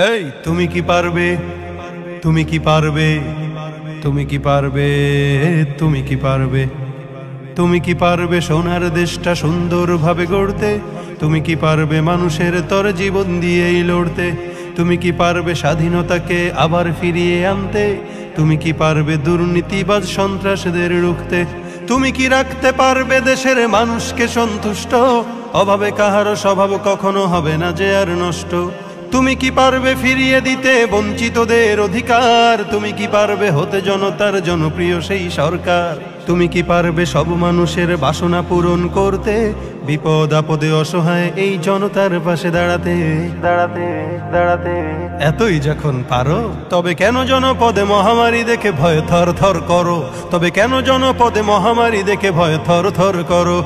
এই তুমি কি পারবে, তুমি কি পারবে, তুমি কি পারবে, তুমি কি পারবে, তুমি কি পারবে সোনার দেশটা সুন্দরভাবে গড়তে? তুমি কি পারবে মানুষের তর জীবন দিয়েই লড়তে? তুমি কি পারবে স্বাধীনতাকে আবার ফিরিয়ে আনতে? তুমি কি পারবে দুর্নীতিবাজ সন্ত্রাসীদের রুখতে? তুমি কি রাখতে পারবে দেশের মানুষকে সন্তুষ্ট? অভাবে কাহারও স্বভাব কখনো হবে না যে আর নষ্ট। তুমি কি পারবে ফিরিয়ে দিতে বঞ্চিতদের অধিকার? তুমি কি পারবে হতে জনতার জনপ্রিয় সেই সরকার? তুমি কি পারবে সব মানুষের বাসনা পূরণ করতে? বিপদ আপদে অসহায় এই জনতার পাশে দাঁড়াতে দাঁড়াতে দাঁড়াতে। এতই যখন পারো তবে কেন জনপদে মহামারী দেখে ভয় থর থর করো? তবে কেন জনপদে মহামারী দেখে ভয় থর থর করো?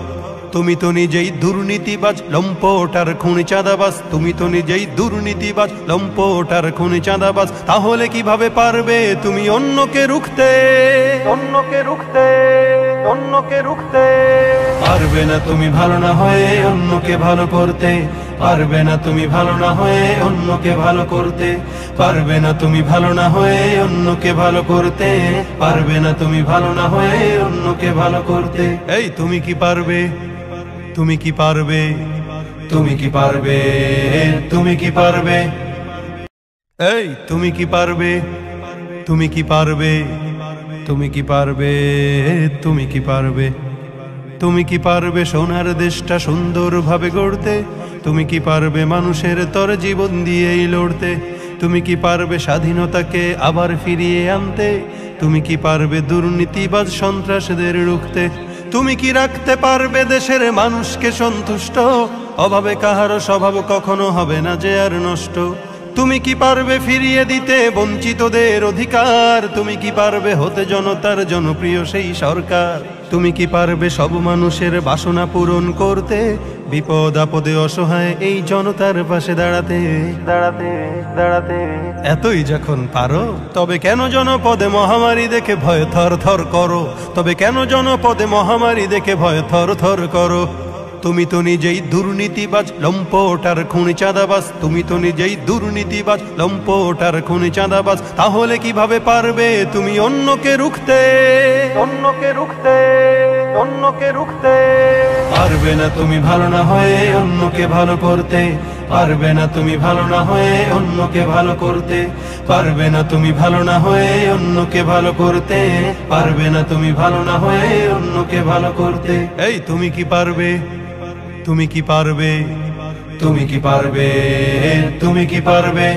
তুমি তো নিজেই দুর্নীতিবাজ, লম্পট আর খুনি চাঁদাবাজ। তুমি তো নিজেই দুর্নীতিবাজ, লম্পট আর খুনি চাঁদাবাজ। তাহলে কিভাবে পারবে তুমি অন্যকে রুখতে? অন্যকে রুখতে, অন্যকে রুখতে পারবে না তুমি ভালো না হয়ে অন্যকে ভালো করতে। পারবে না তুমি ভালো না হয়ে অন্যকে ভালো করতে। পারবে না তুমি ভালো না হয়ে অন্যকে ভালো করতে। পারবে না তুমি ভালো না হয়ে অন্যকে ভালো করতে। এই তুমি কি পারবে, তুমি কি পারবে, তুমি কি পারবে, তুমি কি পারবে, এই তুমি কি পারবে, তুমি কি পারবে, তুমি কি পারবে, তুমি কি পারবে, তুমি কি পারবে সোনার দেশটা সুন্দরভাবে গড়তে? তুমি কি পারবে মানুষের তর জীবন দিয়েই লড়তে? তুমি কি পারবে স্বাধীনতাকে আবার ফিরিয়ে আনতে? তুমি কি পারবে দুর্নীতিবাজ সন্ত্রাসীদের রুখতে? তুমি কি রাখতে পারবে দেশের মানুষকে সন্তুষ্ট? অভাবে কাহারও স্বভাব কখনো হবে না যে আর নষ্ট। তুমি কি পারবে ফিরিয়ে দিতে বঞ্চিতদের অধিকার? তুমি কি পারবে হতে জনতার জনপ্রিয় সেই সরকার? তুমি কি পারবে সব মানুষের বাসনা পূরণ করতে? বিপদ আপদে অসহায় এই জনতার পাশে দাঁড়াতে দাঁড়াতে দাঁড়াতে। এতই যখন পারো তবে কেন জনপদে মহামারী দেখে ভয় থর থর করো? তবে কেন জনপদে মহামারী দেখে ভয় থর থর করো? তুমি তো নিজেই দুর্নীতিবাজ, লম্পট আর খুনি চাঁদাবাজ। তুমি তো নিজেই দুর্নীতিবাজ, লম্পট আর খুনি চাঁদাবাজ। তাহলে কিভাবে পারবে তুমি অন্যকে রুখতে? অন্যকে রুখতে, অন্যকে রুখতে পারবে না তুমি ভালো না হয়ে অন্যকে ভালো করতে। পারবে না তুমি ভালো না হয়ে অন্যকে ভালো করতে। পারবে না তুমি ভালো না হয়ে অন্যকে ভালো করতে। পারবে না তুমি ভালো না হয়ে অন্যকে ভালো করতে। এই তুমি কি পারবে, তুমি কি পারবে, তুমি কি পারবে, তুমি কি পারবে।